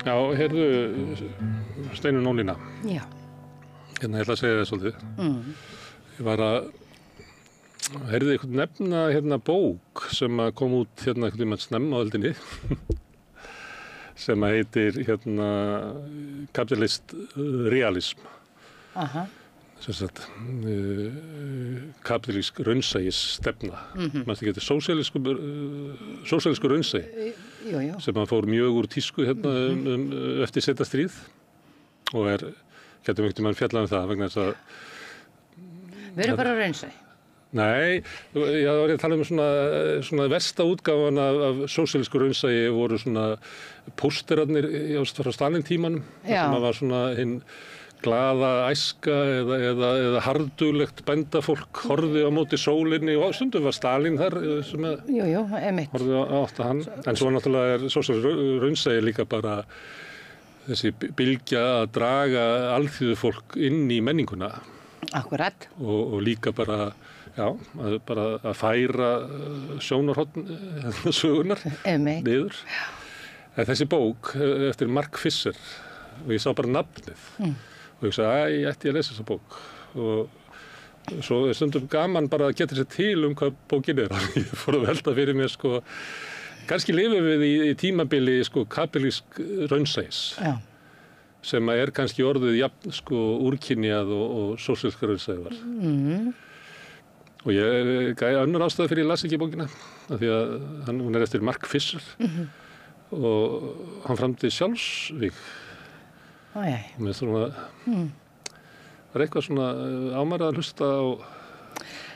Já, heyrðu, Steinunn Ólína. Já. Hérna, ég ætla að segja það svolítið. Ég var að, heyrðu einhvern nefna bók sem að kom út einhvern tímann snemma á öldinni sem að heitir Kapitalist realism. Aha. Sem sagt, kapitalísk raunsæisstefna. Manstu ekki, þetta sósíalískur raunsæi sem að fór mjög úr tísku eftir seinna stríð og getum einhvern veginn fjallað það vegna þess að Við erum bara raunsæi. Nei, ég var að tala svona versta útgáfan af sósíalísku raunsæi voru svona pósterarnir frá Stalin tímanum sem að var svona hinn glaða æska eða harðduglegt bændafólk horfði á móti sólinni og stundum var Stalin þar sem að horfði átt að hann. En svo náttúrulega sósíalísku raunsæi líka bara þessi bylgja að draga alþýðufólk inn í menninguna. Akkurat. Og líka bara að færa sjónarhorn sögunar niður. Þessi bók eftir Mark Fisher og ég sá bara nafnið og ég sagði ég ætti að lesa þessa bók og svo stundum gaman bara að geta sér til hvað bókin er. Ég fór að velta fyrir mér kannski lifum við í tímabili kapitalísk raunsæis sem er kannski orðið jafn úrkynjað og sósíalísk raunsæi var. Og ég gæði önnur ástæðu fyrir ég las ekki bókina af því að hún er eftir Mark Fisher og hann framdi sjálfsvíg. Mér svona var eitthvað svona ámæra að hlusta á.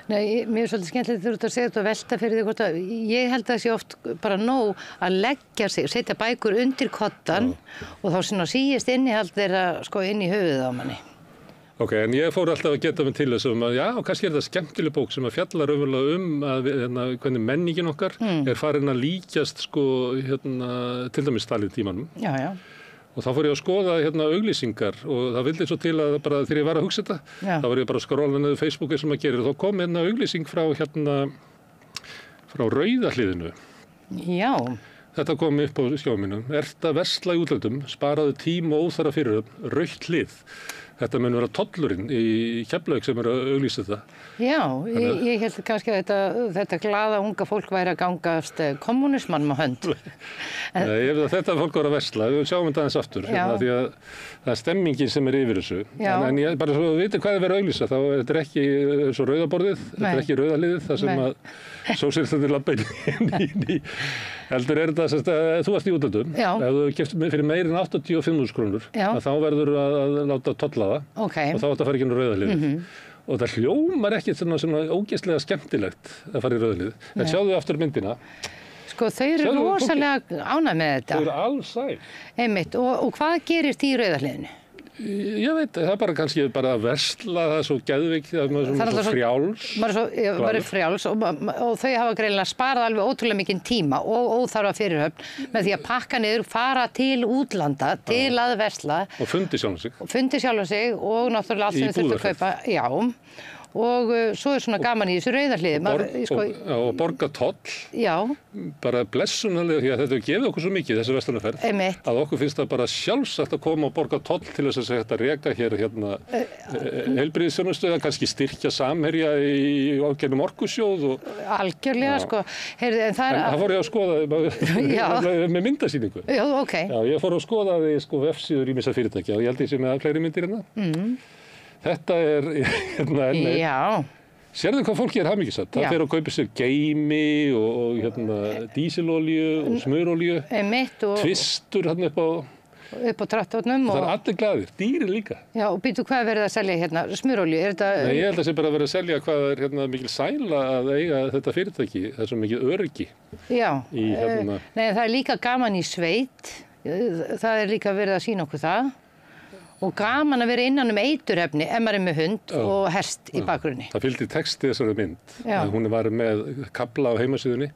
Nei, mér svolítið skemmtilegt þegar þú ert að segja þetta og velta fyrir því hvort að ég held að það sé oft bara nóg að leggja sig, setja bækur undir koddann og þá svona síist innihald þeirra inn í höfuðið á manni. Ok, en ég fór alltaf að geta mig til þessum að kannski er það skemmtileg bók sem að fjallar að hvernig menningin okkar er farin að líkjast til dæmis Stalin tímanum. Já. Og þá fór ég að skoða auglýsingar og það vildi svo til að bara þegar ég var að hugsa þetta, þá var ég bara að skrolla niður Facebooki sem að gera og þá kom auglýsing frá Rauðahliðinu. Já. Þetta kom upp á skjáum mínum. Ert að versla í útlöndum, sparaðu tíma og óþarfa fyrirhöfn, rautt hlið. Þetta mun vera tollurinn í Keflavík sem er að auglýsa þetta. Já, ég held kannski að þetta glaða unga fólk væri að gangast kommunismann með hönd. Nei, þetta fólk var að versla, við sjáum þetta aðeins aftur, því að það er stemmingin sem er yfir þessu. En ég bara svo að vita hvað er verið að auglýsa, þá er þetta ekki svo rauðaborðið, þetta er ekki rauðahliðið, það sem að sósíalistarnir labba inn í. Heldur er þetta að þú varst í útlöndum, ef þú keyptir fyrir meira en 85.000 krónur, þá verður að láta tolla það og þá átt að fara ekki inn á rauðahliðið. Og það hljómar ekkert svona ógeðslega skemmtilegt að fara í rauðahliðið. En sjáðu aftur myndina. Þau eru rosalega ánægð með þetta. Þau eru alsæl. Einmitt. Og hvað gerist í rauðahliðinu? Ég veit, það er bara kannski bara að versla, það er svo geðveikt, það er svo frjáls. Maður er frjáls og þau hafa greinilega sparað alveg ótrúlega mikinn tíma og óþarfa fyrirhöfn með því að pakka niður, fara til útlanda, til að versla. Og fundi sjálfan sig. Og náttúrulega allt sem þau þurftu að kaupa. Já. Og svo er svona gaman í þessu rauðahliði. Og borga toll. Já. Bara blessunarlega, því að þetta hefur gefið okkur svo mikið, þessi verslanarferð. Einmitt. Að okkur finnst það bara sjálfsagt að koma og borga toll til þess að reka hér heilbrigðisþjónustu eða kannski styrkja Samherja í ákveðnum orkusjóð. Algjörlega, en það fór ég að skoða með myndasýningu. Já, ok. Já, ég fór að skoða því vefsíður ýmissa fyrirtækja og ég held ég sé með fleiri myndir hérna. Þetta er sérðu hvað fólki er hamingjusamt. Það fer að kaupa sér geymi og dísilolíu og smurolíu, tvistur upp á trattornum. Það er allir glaðir, dýrir líka. Já, og býtu hvað er verið að selja smurolíu? Nei, ég held að sé bara að vera að selja hvað er mikil sæla að eiga þetta fyrirtæki, það er svo mikið öryggi. Já, nei, það er líka gaman í sveit, það er líka verið að sýna okkur það. Og gaman að vera innan eiturefni ef maður er með hund og hest í bakgrunni. Það fylgdi texti þessari mynd. Hún var með kafla á heimasíðunni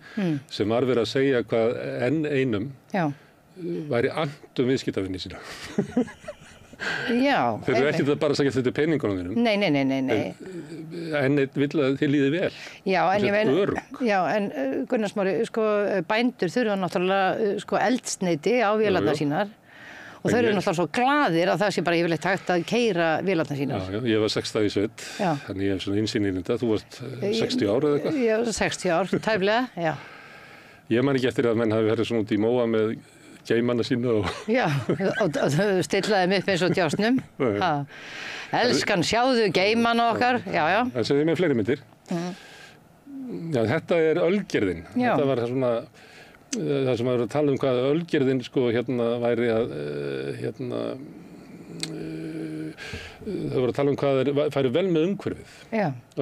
sem var verið að segja hvað enn einum væri andum viðskiptavinni sína. Já. Þeir eru ekki bara að segja þetta peningunum þínum. Nei. En vill að þið líði vel. Já, en Gunnar Smári, bændur þurfa náttúrulega eldsneyti á vélarnar sínar. Og þau eru náttúrulega svo glaðir að það sé bara yfirleitt hægt að keyra vélarnar sínar. Já, ég var 16 í sveit, þannig ég hef svona innsýn í þetta. Þú varst 60 ára eða eitthvað? Ég var 60 ár, tæplega, já. Ég man ekki eftir að menn hafi verið svona út í móa með geimanna sína og... Já, og stillaði mig upp eins og djásnum. Elskan, sjáðu geimanna okkar, já. Það segði mér fleiri myndir. Já, þetta er ölgerðin. Þetta var svona, það sem að vera að tala hvað ölgerðin sko væri að, það voru að tala hvað færi vel með umhverfið,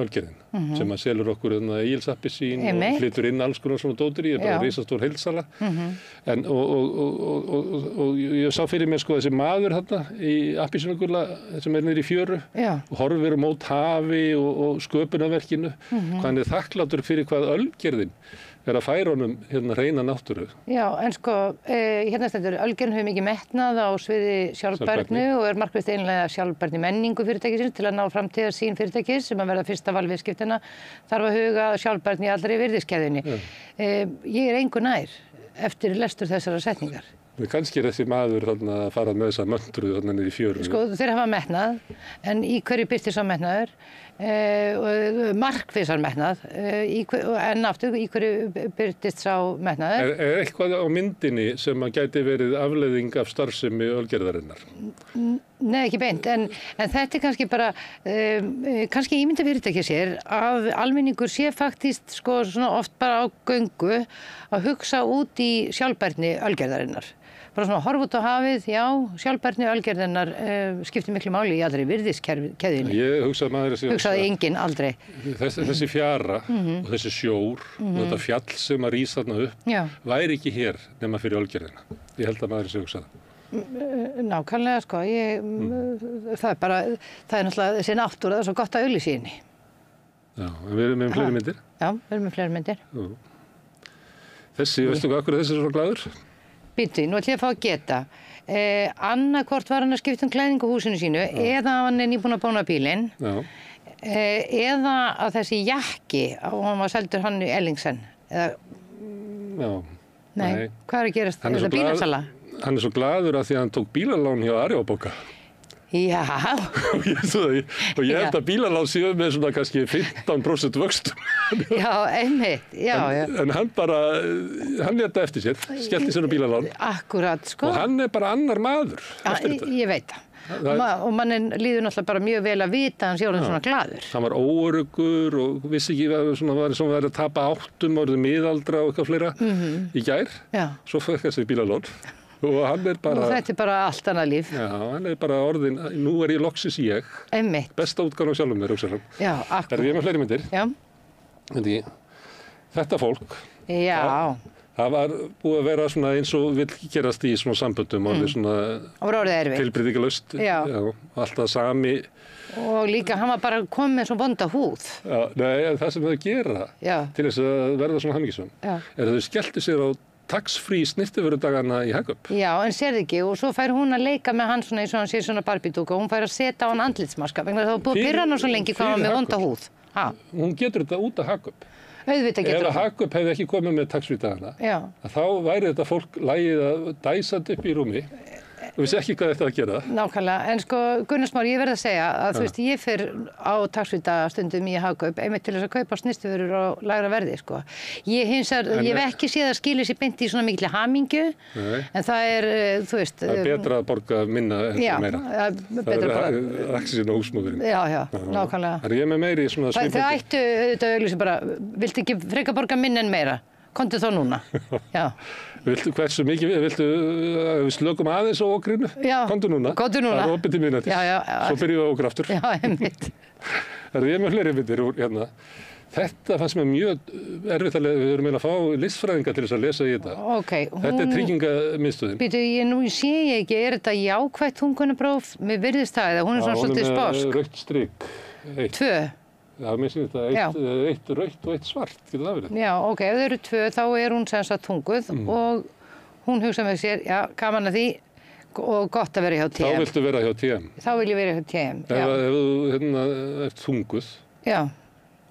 ölgerðin, sem að selur okkur Egilsappelsín og flytur inn alls konar svona dótir í, bara risastór heildsala. En, og ég sá fyrir mér sko þessi maður í appelsínugula sem er niður í fjöru og horfir mót hafi og sköpunarverkinu, hvað hann er þakklátur fyrir hvað ölgerðin að færa honum hreina náttúru. Já, en sko, hérna stendur, ölgerðin hefur mikið metnað á sviði sjálfbærni og er markvisst einlega sjálfbærni menningu fyrirtækisins til að ná framtíðarsýn fyrirtækis sem að verða fyrsta val viðskiptanna þarf að huga sjálfbærni í allri virðiskeðjunni. Ég er engu nær eftir lestur þessara setningar. Kannski er þessi maður að fara með þessa möntru niður í fjöru. Sko, þeir hafa metnað, en í hverju birtist sá metnaður? Markvissar metnað, en aftur, í hverju birtist sá metnaður? Er eitthvað á myndinni sem að gæti verið afleiðing af starfsemi ölgerðarinnar? Nei, ekki beint, en þetta er kannski bara, kannski ímynda fyrirtækja sér að almenningur sé faktist sko svona oft bara á göngu að hugsa út í sjálfbærni ölgerðarinnar. Bara svona horfa út á hafið, já, sjálfbærni ölgerðarinnar skiptir miklu máli í allri virðiskeðjunni. Ég hugsaði enginn aldrei. Þessi fjara og þessi sjór og þetta fjall sem að rís þarna upp væri ekki hér nema fyrir ölgerðina. Ég held að maður sé hugsaði. Nákvæmlega, sko. Það er náttúrulega þessi náttúra, það er svo gott að auglýsa í henni. Já, en við erum með fleiri myndir. Já, við erum með fleiri myndir. Þessi, veistu hvað, akkur þessi er svo glaður? Býtu, nú ætlum ég að fá að geta. Annarkvort var hann að skipta klæðingu húsinu sínu eða hann er nýbúinn að bóna bílinn. Eða að þessi jakki, hann var seldur hann í Ellingsen. Nei, hvað er að gerast? Er það bílasala? Hann er svo glaður að því að hann tók bílalán hjá Arjóbanka. Já. Og ég held að bílalán séu með svona kannski 15% vöxtum. Já, einmitt, já. En hann lét það eftir sér, skellti sér á bílalán. Akkurat, sko. Og hann er bara annar maður eftir þetta. Ég veit það. Og mannin líður náttúrulega bara mjög vel að vita að hann sé orðinn svona glaður. Hann var óöruggur og vissi ekki að hann var að tapa 8, orðið miðaldra og eitthvað fleira í gær. Já. Svo fekk þessi bílalán. Og hann er bara... Og þetta er bara allt annað líf. Já, hann er bara orðinn, nú er ég loksins ég. Einmitt. Besta útgáfa á sjálfum mér, hugsaði hann. Já, akkurat. Það er ég með fleiri myndir. Já. Þetta fólk. Já. Það var búið að vera svona eins og vill gerast í svona samböndum, orðið svona... Það var orðið erfitt. Tilbreytingarlaust. Já. Alltaf sami... Og líka, hann var bara komið með svona vonda húð. Já, nei, það sem þau gera til þess að verða svona hamingjusamur er að þau skelltu sér á tax-free snyrtivörudagana í Hagkaup. Já, en sérðu ekki, og svo fær hún að leika með hann svona eins og hann sé svona Barbie-dúka og hún fær að setja á hann andlitsmaska vegna það var búið að pirra hann svo lengi hvað hann með vonda húð. Hún getur þetta út af Hagkaup. Auðvitað getur hún. Ef Hagkaup hefði ekki komið með tax-free dagana, þá væri þetta fólk lagið að dæsandi upp í rúmi og vissi ekki hvað þetta að gera. Nákvæmlega, en sko Gunnar Smári, ég verð að segja að þú veist, ég fer á tax-free stundum í Hagkaup einmitt til þess að kaupa snyrtivörur á lægra verði, sko. Ég hef ekki séð að skilja sér beint í svona mikilli hamingju, en það er, þú veist... Það er betra að borga minna en meira. Það er aksinn á húsmóðurinn. Já, nákvæmlega. Það er ég með meiri í svona svipandi. Það ættu auðvitað auglýsa bara, viltu ekki frekar borga minna en meira? Komdu þá núna. Já. Viltu hversu mikið, við slökum aðeins á okrinu? Já. Komdu núna. Það er opið til minnættis. Já. Svo byrjum við okkur aftur. Já, einmitt. Það er ég með fleiri myndir úr hérna. Þetta fannst mér mjög erfitt að við erum að fá listfræðinga til þess að lesa í þetta. Þetta er tryggingamiðstöðin. Býtu, nú sé ég ekki, er þetta jákvætt þungunarpróf með virðistæði? Hún er svona svolítið spásk. Hún er með rautt strik. 2. Já, mér finnst þetta eitt rautt og eitt svart, getur það verið? Já, ef þau eru 2, þá er hún sem sagt þunguð og hún hugsa með sér, já, gaman að því og gott að vera hjá TM. Þá viltu vera hjá TM? Þá vil ég vera hjá TM, já. Ef þú ert þunguð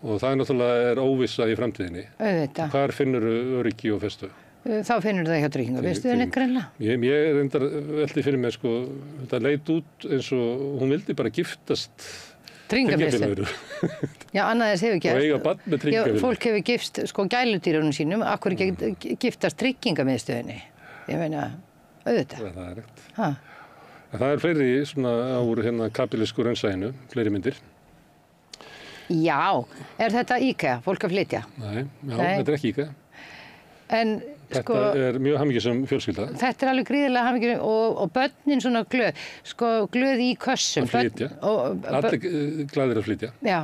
og það náttúrulega óvissa í framtíðinni. Auðvitað. Hvar finnur öryggi og festu? Þá finnur það hjá tryggingaviðstöðinni greinlega. Ég reyndar velti fyrir mér sko, þetta leit út eins og hún vildi bara giftast Tryggingafélögum. Já, annað þess hefur gerst. Og eiga barn með tryggingafélögum. Já, fólk hefur gifst sko gæludýrunum sínum, akkur ekki giftast tryggingamiðstöðinni. Ég meina, auðvitað. Það er reynt. Það er fleiri svona úr hérna kapílísku raunsæinu, fleiri myndir. Já, er þetta IKEA, fólk að flytja? Nei, þetta er ekki IKEA. En sko, þetta er mjög hamingjusöm fjölskylda. Þetta er alveg gríðarlega hamingjusöm og börnin svona glöð í kössum. Að flytja, allir glaðir að flytja. Já,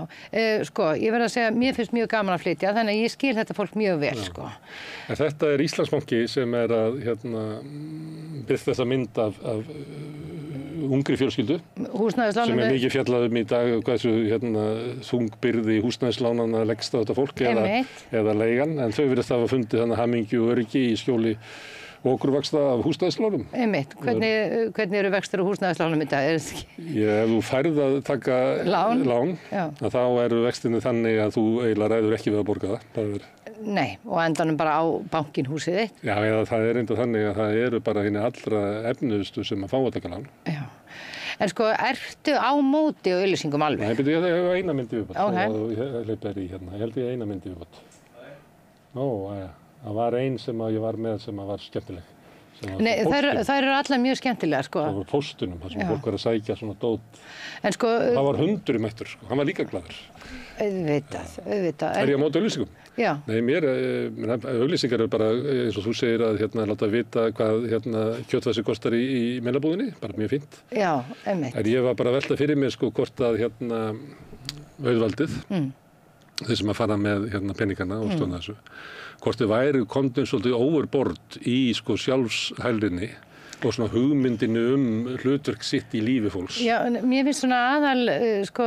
sko, ég verð að segja, mér finnst mjög gaman að flytja, þannig að ég skil þetta fólk mjög vel, sko. En þetta er Íslandsbanki sem er að birta þessa mynd af ungri fjölskyldu sem er mikið fjallað í dag hversu þungbyrði húsnæðislánanna leggst á þetta fólk eða leigan, en þau virðast hafa fundið þannig hamingju og öryggi í skjóli okurvaxta af húsnæðislánum. Einmitt, hvernig eru vextir og húsnæðislánum í dag? Ef þú færð að taka lán þá eru vextinni þannig að þú eiginlega ræður ekki við að borga það. Nei, og endanum bara á bankinhúsið þitt. Já, eða það er enda þannig að það eru bara hinni allra efnuðustu sem að fá að taka lán. Já. En sko, ertu á móti og auglýsingum alveg? Nei, ég hef eina myndi viðbót. Ég held ég eina myndi viðbót. Það var ein sem ég var með sem var skemmtileg. Nei, þær eru allar mjög skemmtilega, sko. Það var póstunum, þar sem fólk var að sækja svona dót. En sko... Það var hundur mættur, sko. Hann var líka glaður. Auðvitað. Er ég á móti auglýsingum? Já. Nei, auglýsingar er bara, eins og þú segir að láta vita hvað kjötvæsi kostar í meinabúðinni, bara mjög fínt. Já, einmitt. En ég var bara að velta fyrir mér, sko, hvort að auðvaldið, þeir sem að fara með peningana og stóna þessu, hvort þau væri komnir svolítið overboard í sko sjálfshælrinni og svona hugmyndinu hlutverk sitt í lífi fólks. Já, mér finnst svona aðal, sko,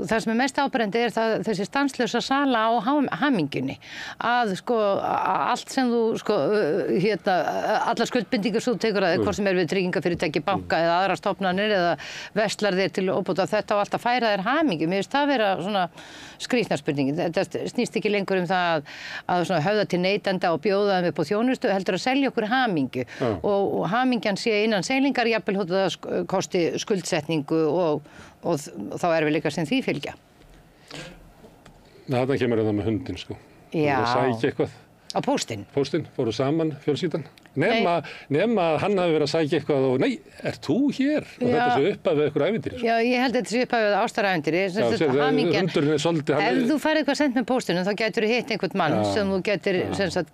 það sem er mest áberandi er það þessi stanslausa sala á hamingjunni. Að, sko, allt sem þú, sko, allar skuldbindingar svo tekur að hvort sem er við tryggingafyrirtæki, banka eða aðra stofnanir eða verslar þér til óbóta, þetta á allt að færa þér hamingju. Mér finnst það vera svona skrýtna spurningin. Þetta snýst ekki lengur það að svona höfða til neytenda og bjóða þeim upp á þjónustu, heldur að selja okkur hamingju og hamingjan sé innan seilingar, jafnvel hóttu það kosti skuldsetningu og þá erfiðleikar sem því fylgja. Þarna kemur það með hundinn, sko. Já. Það sækja eitthvað. Á póstinn? Póstinn, fóru saman fjölskyldan. Nema hann hafi verið að sækja eitthvað og nei, ert þú hér? Og þetta sé uppað við eitthvað ævintýri. Já, ég held að þetta sé uppað við ástarævintýri. Hundurinn er svolítið... Ef þú færð eitthvað sent með póstinum, þá getur þú hitt einhvern mann sem þú getur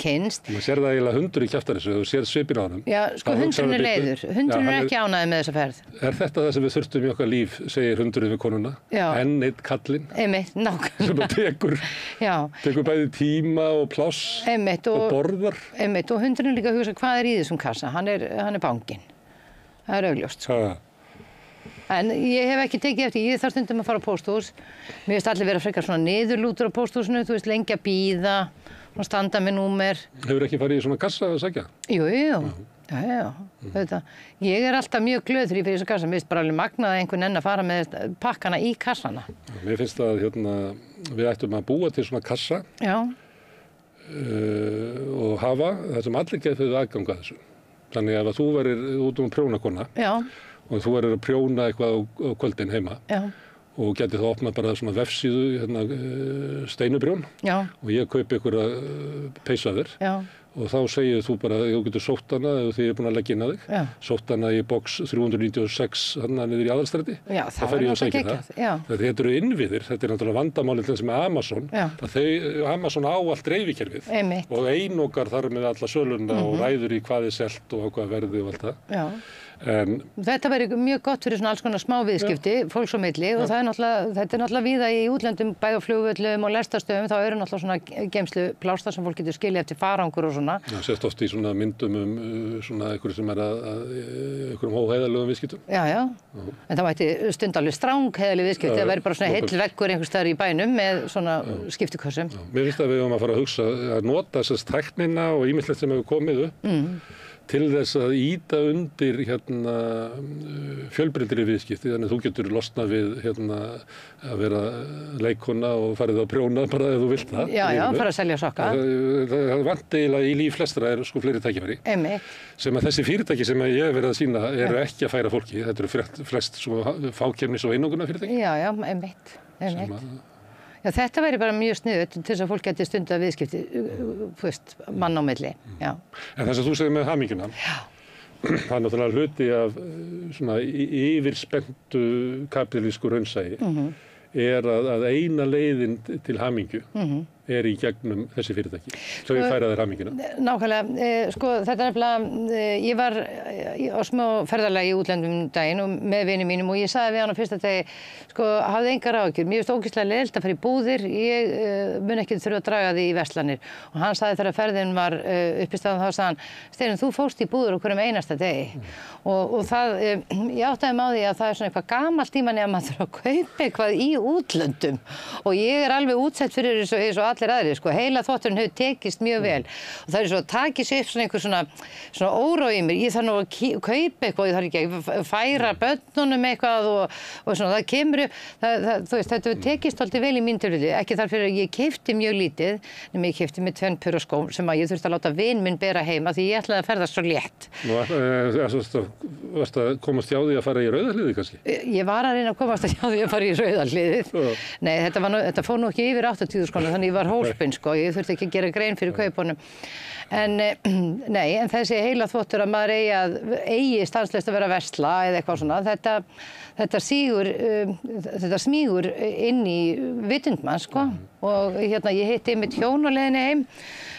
kynnst. Maður sér það eiginlega hundur í kjaftarissu, þú sér svipin á honum. Já, sko hundurinn er leiður. Hundurinn er ekki ánægður með þessa ferð. Er þetta það sem við þurftum í okkar líf, segir hundurinn við konuna? Enn einn kallinn. Einmitt, nákvæmlega. Sem tekur bæði tíma og pláss og borðar. Einmitt, og hundurinn líka hugsa hvað er í þessum kassa, hann er banginn. Það er augljóst. En ég hef ekki tekið eftir, ég þarf stundum að fara á pósthús. Mér finnst allir vera frekar svona niðurlútur á pósthúsinu, þú veist, lengi að bíða, standa með númer. Hefur ekki farið í svona kassa að sækja? Jú. Ég er alltaf mjög glöð þegar ég fyrir þessa kassa. Mér finnst bara alveg magnað að einhvern enn að fara með pakkana í kassana. Mér finnst að við ættum að búa til svona kassa. Já. Og hafa það sem allir getur aðgang að þessu. Þannig að þú verir út prjónakona og þú verir að prjóna eitthvað á kvöldin heima og getur þá opnað bara svona vefsíðu, steinubrjón og ég kaupi ykkur að peysa þér og þá segir þú bara að þú getur sótt hana ef þið er búin að leggja inn að þig. Sótt hana í box 396 hana niður í Aðalstræti. Það fer ég að sækja það. Þetta eru innviðir, þetta er náttúrulega vandamálið til þess með Amazon. Amazon á allt dreifikerfið og einokar þar með alla söluna og ræður í hvað er selt og á hvað verði og allt það. Þetta verður mjög gott fyrir svona alls konar smá viðskipti, fólks á milli og þetta er náttúrulega víða í útlöndum, bæði á flugvöllum og lestarstöðum, þá eru náttúrulega svona geymsluplástar sem fólk getur skilið eftir farangur og svona. Já, sést oft í svona myndum svona einhverju sem er að einhverjum óheiðarlegum viðskiptum. Já. En það mætti stundalveg strángheiðarleg viðskipti, það verður bara svona heill veggur einhvers staðar í bænum með svona skiptikössum. Mér finnst að við höfum að fara að hugsa að nota þessa tæknina og ýmislegt sem hefur komið upp til þess að ýta undir fjölbreyttari viðskipti, þannig að þú getur losnað við að vera leikkona og farið að prjóna bara ef þú vilt það. Já, fara að selja sokka. Það vanti eiginlega í líf flestra sko fleiri tækifæri. Sem að þessi fyrirtæki sem ég hef verið að sýna eru ekki að færa fólki. Þetta eru flest fákeppnis- og einangrunar fyrirtæki. Já, einmitt. Já, þetta væri bara mjög sniðugt til þess að fólk geti stundað viðskipti, mann á milli. Já. En þess að þú segir með hamingjuna, það er náttúrulega hluti af svona yfirspenntu kapítalísku raunsæi, er að eina leiðin til hamingju er í gegnum þessi fyrirtæki. Svo ég færa þér hamingjuna. Nákvæmlega. Sko, þetta er nefnilega, ég var á smá ferðalagi í útlöndum daginn og með vinum mínum og ég sagði við hann á fyrsta degi, sko, hafði engar áhyggjur. Mér finnst ógeðslega leiðilegt að fara í búðir, ég mun ekki þurfa að draga því í verslanir. Og hann sagði þegar ferðin var upp í staðan, þá sagði hann, Steinunn, þú fórst í búðir á hverjum einasta degi. Og það, ég áttaði mig á því að það er svona eitthvað gamalt í manni að maður þurfa að kaupa eitthvað í útlöndum. Og ég er alveg útsett fyrir eins og allir aðrir, sko. Heila þvotturinn hefur tekist mjög vel. Og það er svo að takis upp svona einhver svona órói í mér. Ég þarf nú að kaupa eitthvað, ég þarf ekki að færa börnunum eitthvað og svona, það kemur upp, þú veist, þetta hefur tekist alltaf vel í mín tilfelli. Ekki þar fyrir að ég keypti mjög lítið, nema ég keypti með 2 pör skóm sem að ég þurfti að láta vin minn bera heima því ég ætlaði að ferðast svo létt. Varst að komast hjá því að fara í rauðahliðið kannski? Ég var að reyna að komast hjá því að fara í rauðahliðið. Nei, þetta fór nú ekki yfir 80.000 krónur, þannig ég var hólpinn, sko. Ég þurfti ekki að gera grein fyrir kaupunum. En þessi heila þvottur að maður eigi stanslaust að vera að versla eða eitthvað svona, þetta smýgur inn í vitund mann, sko. Og ég hitti einmitt hjón á leiðinni heim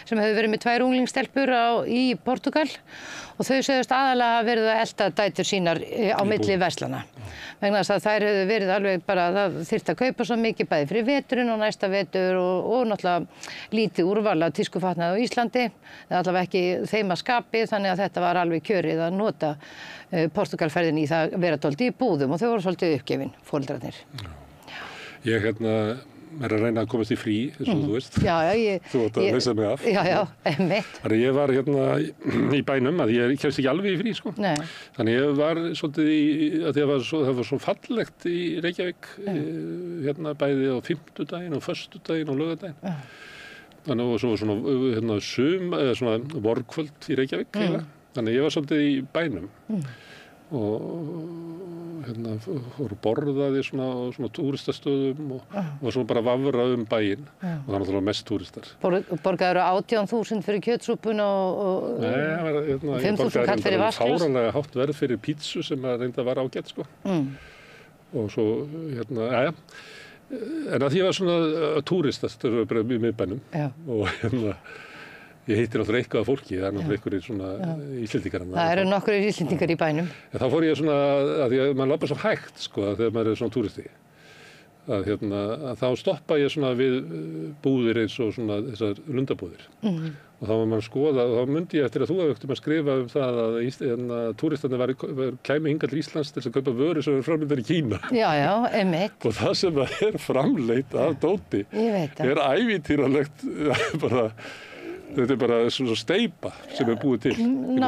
sem hefur verið með 2 unglingsstelpur í Portúgal og þau sögðust aðalega að verið að elta dætur sínar á milli verslana. Vegna þess að þær hefur verið alveg bara, það þyrfti að kaupa svo mikið bæði fyrir veturinn og næsta vetur og náttúrulega lítið úrval af tískufatnaði á Íslandi, allavega ekki þeim að skapi, þannig að þetta var alveg kjörið að nota Portúgalferðin í það að vera dálítið í búðum og þau voru svolítið uppgefin, foreldrarnir. Ég er að reyna að komast í frí, eins og þú veist. Já, þú átt að leysa mig af. Já, einmitt. Þannig ég var í bænum, að ég kemst ekki alveg í frí, sko. Nei. Þannig ég var svolítið að það var svo fallegt í Reykjavík, bæði á fimmtudaginn og föstudaginn og laugardaginn. Þannig og svo svona vorkvöld í Reykjavík. Þannig ég var svolítið í bænum. Og fór borðaði svona túristastöðum og svona bara vafra bæinn og það var náttúrulega mest túristar. Borgaður 18.000 fyrir kjötsúpuna og 5.000 kall fyrir vaskljós? Fáránlega hátt verð fyrir pítsu sem að reynda var ágætt, sko. Og svo, en að því var svona túristast bara í miðbænum og ég hitti náttúrulega eitthvað af fólki, það er náttúrulega einhverjir svona Íslendingar. Það eru nokkrir Íslendingar í bænum. Þá fór ég svona, að því að maður labbar svo hægt, sko, þegar maður er svona túristi. Að þá stoppa ég svona við búðir eins og svona þessar lundabúðir. Og þá var maður að skoða, og þá myndi ég eftir að þú hafði að skrifa það að túristarnir kæmi hingað til Íslands til að kaupa vöru sem er framleiddar í Kína. Já, einmitt. Og það sem er framleitt af dóti er ævintýralegt bara. Þetta er bara svona steypa sem er búið til.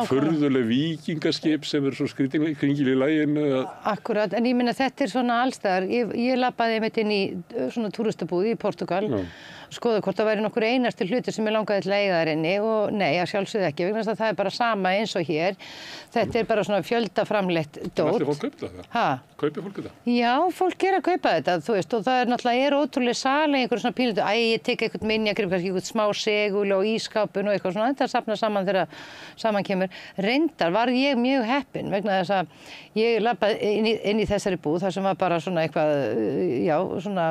Furðuleg víkingaskip sem er svo skringil í laginu. Akkurat, en ég minna þetta er svona allstaðar. Ég labbaði einmitt inn í svona túristabúð í Portúgal, skoða hvort það væri nokkur einasti hluti sem ég langaði til að eiga þar inni og nei, að sjálfsögðu ekki, vegna þess að það er bara sama eins og hér. Þetta er bara svona fjöldaframleitt dót. Allir fólk kaupa það? Kaupir fólk þetta? Já, fólk að kaupa þetta, þú veist, og það er náttúrulega ótrúlega sali einhverjum svona pílutu, ég tek eitthvað minjagrip, kannski eitthvað smá segul og ískápun og eitthvað svona, þetta safnar saman þegar saman kemur. Reyndar var ég mjög heppin vegna þess að ég labbaði inn í þessari búð, þar sem var bara svona eitthvað, svona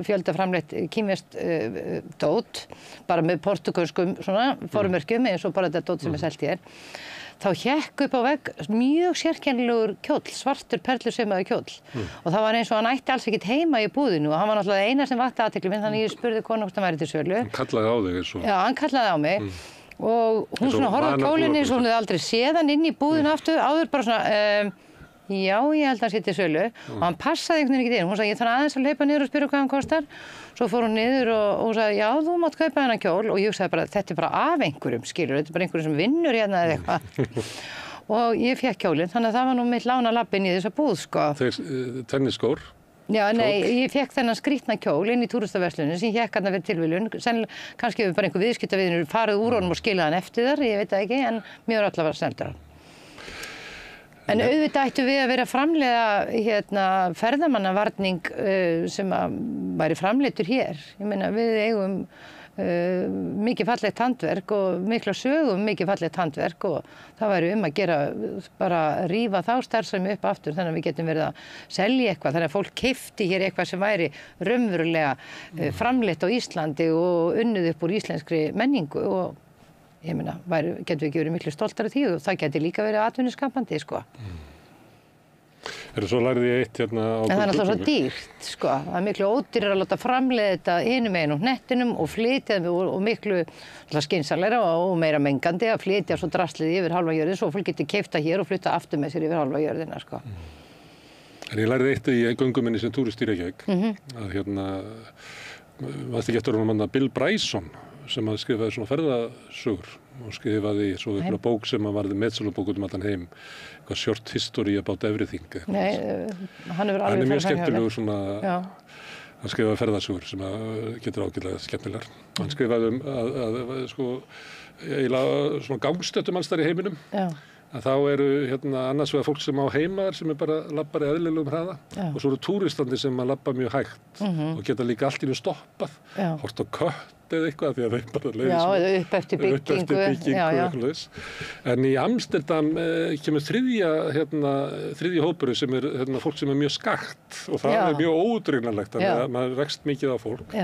fjöldaframleitt kínverskt dót, bara með portúgölskum svona formerkjum eins og bara þetta dót sem er selt hér. Þá hékk upp á vegg mjög sérkennilegur kjóll, svartur perlusaumaður kjóll. Og það var eins og hann ætti alls ekkert heima í búðinu og hann var náttúrulega eina sem vakti athygli minn, þannig ég spurði konu hvort hann væri til sölu. Hann kallaði á þig eins og... Já, hann kallaði á mig. Og hún svona horfði á kólinni, svo hún hefði aldrei séð hann inn í búðinu aftur, áður bara svona, Já, ég held að hann sé til sölu og hann passaði einhvern veginn ekki inn. Hún sagði, ég þarf aðeins að hlaupa niður og spyrja hvað hann kostar. Svo fór hún niður og sagði, já, þú mátt kaupa þennan kjól og ég sagði bara, þetta bara af einhverjum, skilur, þetta bara einhverjum sem vinnur hérna eða eitthvað. Og ég fékk kjólinn, þannig að það var nú mitt lána labbinn í þessa búð, sko. Þeir tennisskór? Já, nei, ég fékk þennan skrýtna kjól inn í túristaverslunni sem ég hékk þarna fyrir tilviljun. Kannski hefur bara einhver viðskiptavinur farið úr honum og skilað hann eftir þar, ég veit það ekki, en mér var allavega seldur hann. En auðvitað ættu við að vera að framleiða ferðamannavarning sem væri framleiddur hér. Ég meina, við eigum mikið fallegt handverk og mikla sögum mikið fallegt handverk og það væri að gera bara rífa þá starfsemi upp aftur þannig að við getum verið að selja eitthvað þannig að fólk keypti hér eitthvað sem væri raunverulega framleitt á Íslandi og unnið upp úr íslenskri menningu og ég meina, getum við ekki verið miklu stoltari því og það geti líka verið atvinnuskapandi, sko. Svo lærði ég eitt hérna á... En það er alltaf svo dýrt, sko. Það er miklu ódýrar að láta framleiða þetta hinum meginn á hnettinum og flytja og miklu skynsamlegra og meira mengandi að flytja svo draslið yfir halva jörðin svo fólk getur keypt það hér og flytta aftur með sér yfir halva jörðina, sko. En ég lærði eitt í gönguminni sem túrist í Reykjavík að varst ekki eftir honum Bill Bryson sem að skrifaði svona ferðasögur og skrifaði svo einhverja bók sem að varði metsölubók út allan heim, eitthvað short history about everything. Nei, hann er mjög skemmtilegur svona, hann skrifaði ferðasögur sem að getur ágætlega skemmtilegar. Hann skrifaði sko, eiginlega svona gangstöttum alls þar í heiminum. Já. Að þá eru annars vegar fólk sem á heimaðar sem bara labbar í eðlilegum hraða og svo eru túristandi sem að labba mjög hægt og geta líka allt í einu stoppað, hort á kött eða eitthvað því að þeim bara leiðir eða upp eftir byggingu. En í Amsterdam kemur þriðji hópur sem fólk sem mjög skakkt og það er mjög óútreiknanlegt þannig að maður rekst mikið á fólk.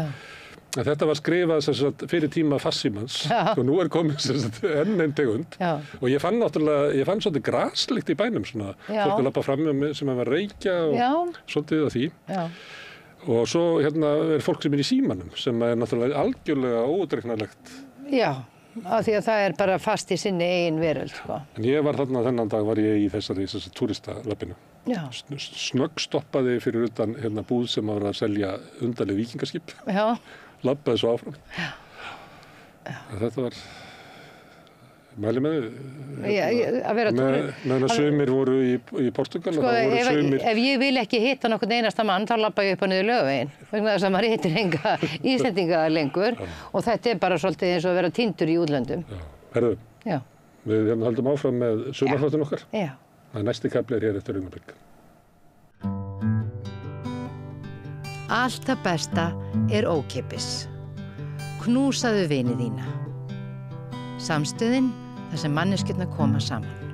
En þetta var skrifað fyrir tíma farsímans og nú er komið enn einn tegund og ég fann svolítið graslykt í bænum svona, fólk að labba fram sem að var reykja og svolítið af því. Og svo er fólk sem í símanum sem er náttúrulega algjörlega óútreiknanlegt. Já, af því að það er bara fast í sinni eigin veröld, sko. En ég var þennan dag var ég í þessari túristalabbinu. Snöggstoppaði fyrir utan búð sem var að selja undarleg víkingaskip. Já. Labbaði svo áfram. Þetta var mæli með meðan sumir voru í Portúgal sko, ef ég vil ekki hitta nokkurn einasta mann þá labba ég upp og niður Laugaveginn vegna þess að maður hittir enga Íslendinga lengur og þetta er bara svolítið eins og að vera týndur í útlöndum. Herðu, við höldum áfram með sumarþáttinn okkar. Það næsti kafli hér eftir augnablik. Allt það besta er ókeypis. Knúsaðu vini þína. Samstöðin þar sem manneskjurnar koma saman.